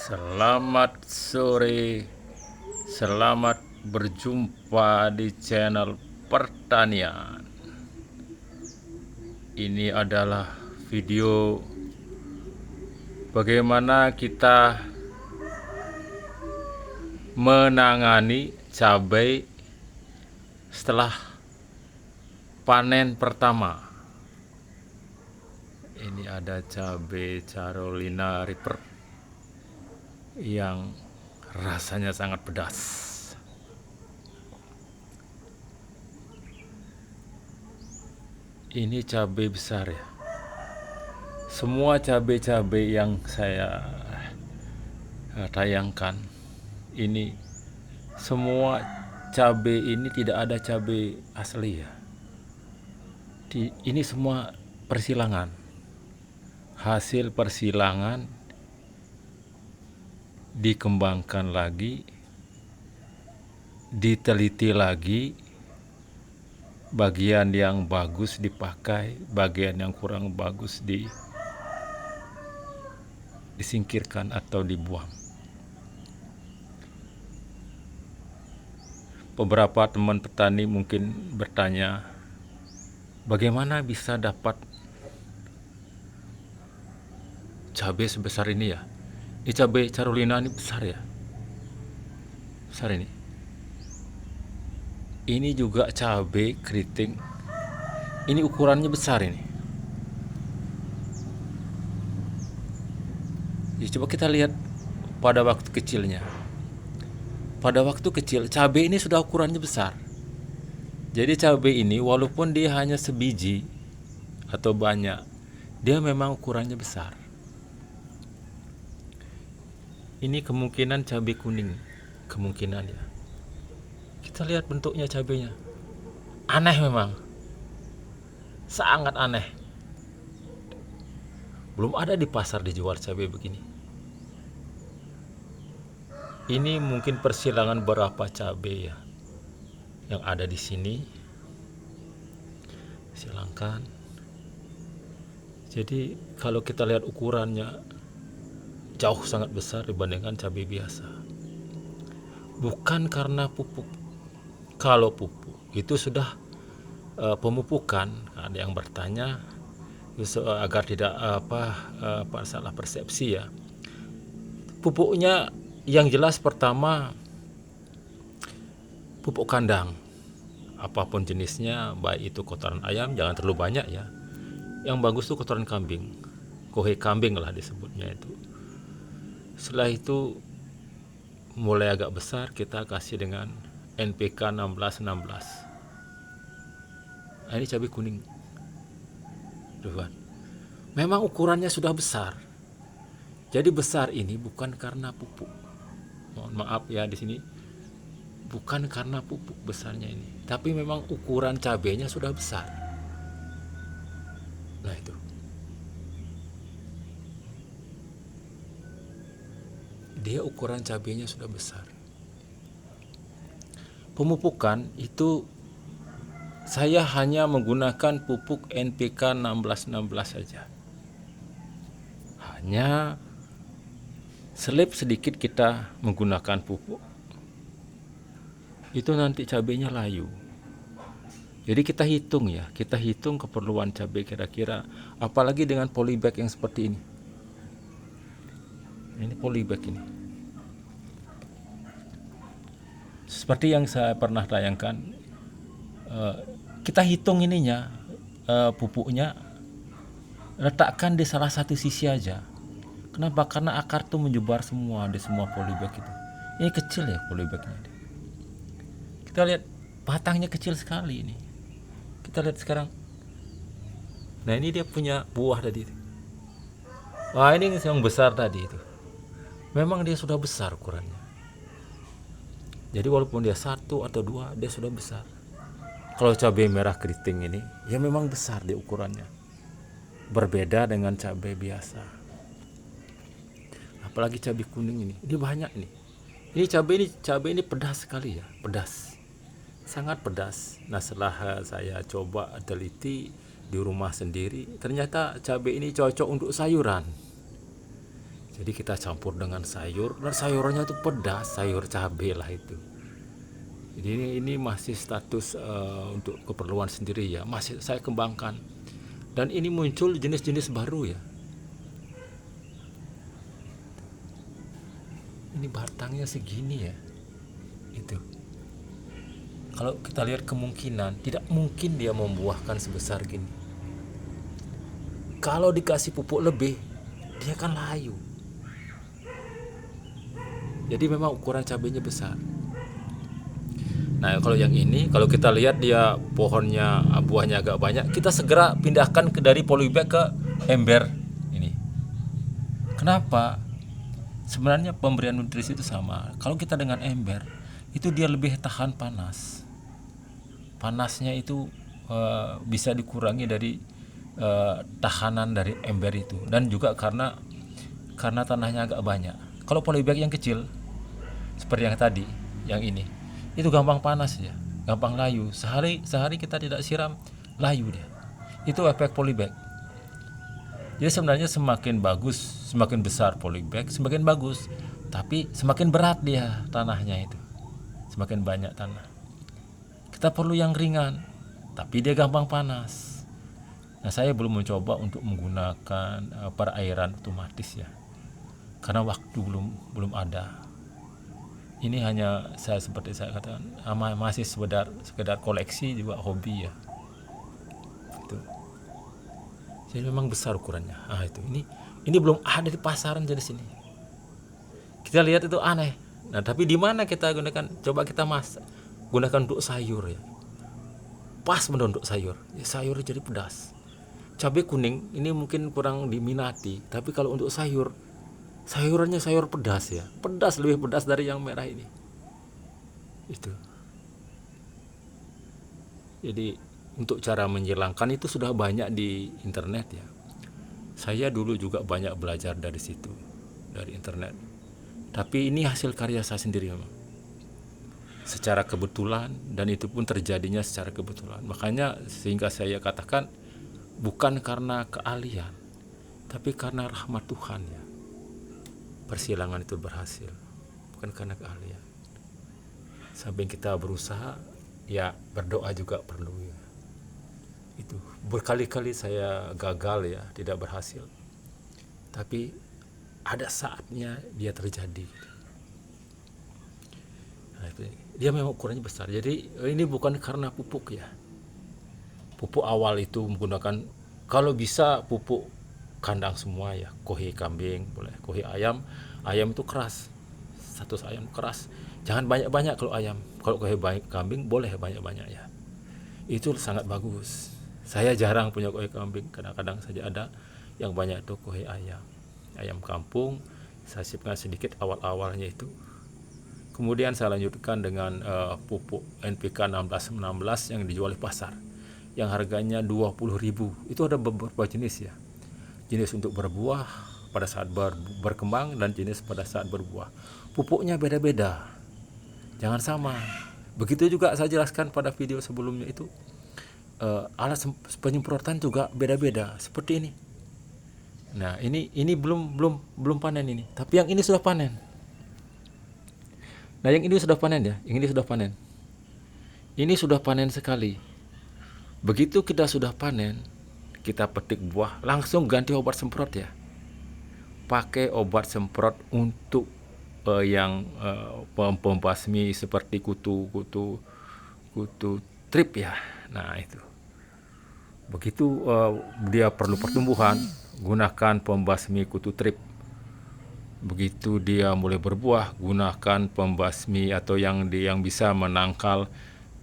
Selamat sore, selamat berjumpa di channel pertanian. Ini adalah video bagaimana kita menangani cabai setelah panen pertama. Ini ada cabai Carolina Reaper yang rasanya sangat pedas. Ini cabai besar ya. Semua cabai-cabai yang saya tayangkan ini semua cabai ini tidak ada cabai asli ya. Ini semua persilangan. Hasil persilangan dikembangkan lagi, diteliti lagi, bagian yang bagus dipakai, bagian yang kurang bagus disingkirkan atau dibuang. Beberapa teman petani mungkin bertanya, bagaimana bisa dapat cabai sebesar ini ya? Ini cabai Carolina ini besar ya, besar ini. Ini juga cabai keriting. Ini ukurannya besar ini. Ya, coba kita lihat pada waktu kecilnya. Pada waktu kecil cabai ini sudah ukurannya besar. Jadi cabai ini walaupun dia hanya sebiji atau banyak, dia memang ukurannya besar. Ini kemungkinan cabai kuning, kemungkinan ya. Kita lihat bentuknya cabainya. Aneh memang. Sangat aneh. Belum ada di pasar dijual cabai begini. Ini mungkin persilangan berapa cabai ya yang ada di sini. Silangkan. Jadi kalau kita lihat ukurannya jauh sangat besar dibandingkan cabai biasa. Bukan karena pupuk. Kalau pupuk itu sudah pemupukan. Ada yang bertanya agar tidak salah persepsi ya. Pupuknya yang jelas pertama pupuk kandang. Apapun jenisnya, baik itu kotoran ayam jangan terlalu banyak ya. Yang bagus tuh kotoran kambing. Kohe kambing lah disebutnya itu. Setelah itu mulai agak besar kita kasih dengan NPK 1616. Nah, ini cabai kuning. Tuhan. Memang ukurannya sudah besar. Jadi besar ini bukan karena pupuk. Mohon maaf ya di sini. Bukan karena pupuk besarnya ini, tapi memang ukuran cabainya sudah besar. Nah, itu. Dia ukuran cabainya sudah besar. Pemupukan itu saya hanya menggunakan pupuk NPK 1616 saja. Hanya selip sedikit kita menggunakan pupuk. Itu nanti cabainya layu. Jadi kita hitung ya, kita hitung keperluan cabai kira-kira, apalagi dengan polybag yang seperti ini. Ini polybag ini. Seperti yang saya pernah tayangkan, kita hitung ininya, pupuknya, letakkan di salah satu sisi aja. Kenapa? Karena akar tuh menyebar semua di semua polybag itu. Ini kecil ya polybagnya. Kita lihat batangnya kecil sekali ini. Kita lihat sekarang. Nah, ini dia punya buah tadi. Wah, ini yang besar tadi itu. Memang dia sudah besar ukurannya. Jadi walaupun dia satu atau dua, dia sudah besar. Kalau cabai merah keriting ini, ya memang besar di ukurannya. Berbeda dengan cabai biasa. Apalagi cabai kuning ini banyak nih. Ini cabai ini pedas sekali ya, pedas. Sangat pedas. Nah, setelah saya coba teliti di rumah sendiri, ternyata cabai ini cocok untuk sayuran. Jadi kita campur dengan sayur, dan sayurannya itu pedas, sayur cabai lah itu. Jadi ini masih status untuk keperluan sendiri ya, masih saya kembangkan. Dan ini muncul jenis-jenis baru ya. Ini batangnya segini ya. Itu. Kalau kita lihat kemungkinan, tidak mungkin dia membuahkan sebesar gini. Kalau dikasih pupuk lebih, dia akan layu. Jadi memang ukuran cabainya besar. Nah kalau yang ini, kalau kita lihat dia pohonnya, buahnya agak banyak, kita segera pindahkan dari polybag ke ember ini. Kenapa? Sebenarnya pemberian nutrisi itu sama. Kalau kita dengan ember, itu dia lebih tahan panas. Panasnya itu bisa dikurangi dari tahanan dari ember itu, dan juga karena tanahnya agak banyak. Kalau polybag yang kecil, seperti yang tadi, yang ini, itu gampang panas ya, gampang layu. Sehari kita tidak siram, layu dia. Itu efek polybag. Jadi sebenarnya semakin bagus, semakin besar polybag, semakin bagus. Tapi semakin berat dia tanahnya itu, semakin banyak tanah. Kita perlu yang ringan, tapi dia gampang panas. Nah saya belum mencoba untuk menggunakan perairan otomatis ya, karena waktu belum ada. Ini hanya seperti saya katakan, masih sekedar koleksi, juga hobi ya. Itu. Jadi memang besar ukurannya. Itu. Ini belum ada di pasaran jenis ini. Kita lihat itu aneh. Nah, tapi di mana kita gunakan? Coba kita gunakan untuk sayur ya. Pas benar untuk sayur. Ya, sayurnya jadi pedas. Cabai kuning ini mungkin kurang diminati, tapi kalau untuk sayurannya sayur pedas ya, lebih pedas dari yang merah ini. Itu. Jadi untuk cara menghilangkan itu sudah banyak di internet ya. Saya dulu juga banyak belajar dari situ, dari internet. Tapi ini hasil karya saya sendiri memang. Secara kebetulan, dan itu pun terjadinya secara kebetulan. Makanya sehingga saya katakan bukan karena keahlian, tapi karena rahmat Tuhan ya. Persilangan itu berhasil, bukan karena keahlian. Sampai kita berusaha, ya berdoa juga perlu ya. Itu berkali-kali saya gagal ya, tidak berhasil. Tapi ada saatnya dia terjadi. Nah, dia memang ukurannya besar. Jadi ini bukan karena pupuk ya. Pupuk awal itu menggunakan, kalau bisa pupuk kandang semua ya, kohe kambing boleh, kohe ayam itu keras, status ayam keras, jangan banyak-banyak kalau ayam. Kalau kohe kambing boleh banyak-banyak ya, itu sangat bagus. Saya jarang punya kohe kambing, kadang-kadang saja ada yang banyak itu kohe ayam kampung. Saya siapkan sedikit awal-awalnya itu, kemudian saya lanjutkan dengan pupuk NPK 1616 yang dijual di pasar, yang harganya 20.000. Itu ada beberapa jenis ya. Jenis untuk berbuah pada saat berkembang, dan jenis pada saat berbuah. Pupuknya beda-beda, jangan sama. Begitu juga saya jelaskan pada video sebelumnya itu, alat penyemprotan juga beda-beda seperti ini. Nah ini belum panen ini, tapi yang ini sudah panen. Nah yang ini sudah panen ya, yang ini sudah panen. Ini sudah panen sekali. Begitu kita sudah panen, kita petik buah, langsung ganti obat semprot ya. Pakai obat semprot untuk yang pembasmi seperti kutu trip ya. Nah itu. Begitu dia perlu pertumbuhan, gunakan pembasmi kutu trip. Begitu dia mulai berbuah, gunakan pembasmi atau yang bisa menangkal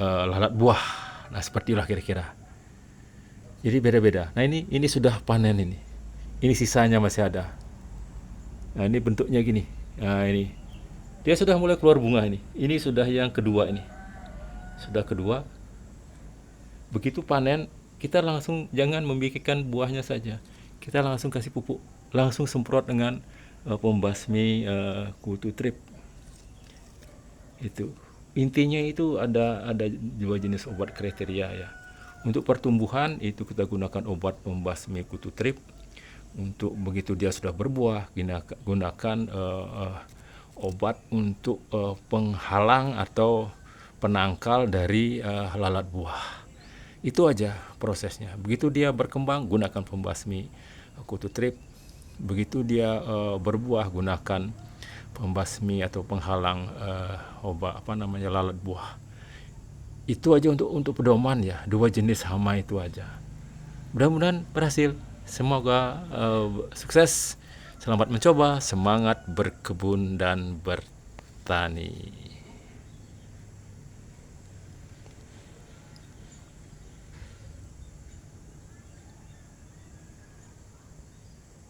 lalat buah. Nah seperti itulah kira-kira. Jadi beda-beda. Nah ini sudah panen ini. Ini sisanya masih ada. Nah ini bentuknya gini. Nah ini. Dia sudah mulai keluar bunga ini. Ini sudah yang kedua ini. Sudah kedua. Begitu panen, kita langsung jangan membiarkan buahnya saja. Kita langsung kasih pupuk. Langsung semprot dengan pembasmi kutu trip. Itu. Intinya itu ada dua jenis obat kriteria ya. Untuk pertumbuhan itu kita gunakan obat pembasmi kutu trip. Untuk begitu dia sudah berbuah, gunakan obat untuk penghalang atau penangkal dari lalat buah. Itu aja prosesnya. Begitu dia berkembang, gunakan pembasmi kutu trip. Begitu dia berbuah, gunakan pembasmi atau penghalang obat lalat buah. Itu aja untuk pedoman ya, 2 jenis hama itu aja. Mudah-mudahan berhasil. Semoga sukses. Selamat mencoba, semangat berkebun dan bertani.